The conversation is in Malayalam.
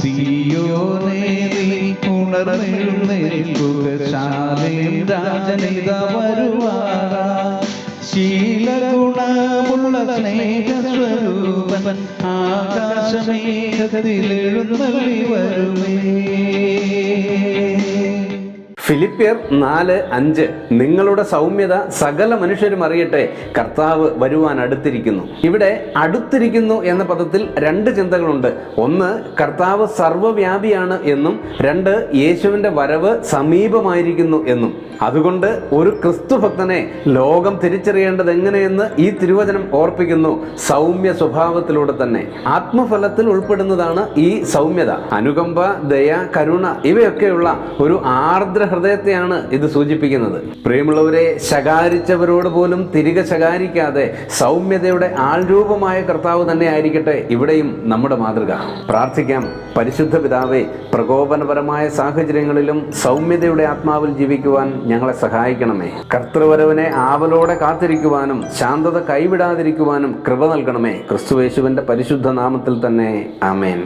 സിയോനേ നീ ഉണർന്നെഴുന്നേൽക്കുക, ശാലേം രാജനിത വരുവാറാ. ശീലഗുണമുള്ള സ്നേഹസ്വരൂപൻ ആകാശമേഘത്തിൽ എഴുന്നള്ളി വരുമേ. ഫിലിപ്പിയർ 4:5 നിങ്ങളുടെ സൗമ്യത സകല മനുഷ്യരും അറിയട്ടെ, കർത്താവ് വരുവാൻ അടുത്തിരിക്കുന്നു. ഇവിടെ അടുത്തിരിക്കുന്നു എന്ന പദത്തിൽ രണ്ട് ചിന്തകളുണ്ട്. ഒന്ന്, കർത്താവ് സർവ്വവ്യാപിയാണ് എന്നും, രണ്ട്, യേശുവിന്റെ വരവ് സമീപമായിരിക്കുന്നു എന്നും. അതുകൊണ്ട് ഒരു ക്രിസ്തുഭക്തനെ ലോകം തിരിച്ചറിയേണ്ടത് എങ്ങനെയെന്ന് ഈ തിരുവചനം ഓർപ്പിക്കുന്നു. സൗമ്യ സ്വഭാവത്തിലൂടെ തന്നെ. ആത്മഫലത്തിൽ ഉൾപ്പെടുന്നതാണ് ഈ സൗമ്യത. അനുകമ്പ, ദയ, കരുണ ഇവയൊക്കെയുള്ള ഒരു ആർദ്ര ഹൃദയത്തെയാണ് ഇത് സൂചിപ്പിക്കുന്നത്. പ്രിയമുള്ളവരെ, ശകാരിച്ചവരോട് പോലും തിരികെ ശകാരിക്കാതെ സൗമ്യതയുടെ ആൾരൂപമായ കർത്താവ് തന്നെ ആയിരിക്കട്ടെ ഇവിടെയും നമ്മുടെ മാതൃക. പ്രാർത്ഥിക്കാം. പരിശുദ്ധ പിതാവേ, പ്രകോപനപരമായ സാഹചര്യങ്ങളിലും സൗമ്യതയുടെ ആത്മാവിൽ ജീവിക്കുവാൻ ഞങ്ങളെ സഹായിക്കണമേ. കർത്തൃവരവിനെ ആവലോടെ കാത്തിരിക്കുവാനും ശാന്തത കൈവിടാതിരിക്കുവാനും കൃപ നൽകണമേ. ക്രിസ്തുയേശുവിന്റെ പരിശുദ്ധ നാമത്തിൽ തന്നെ ആമേൻ.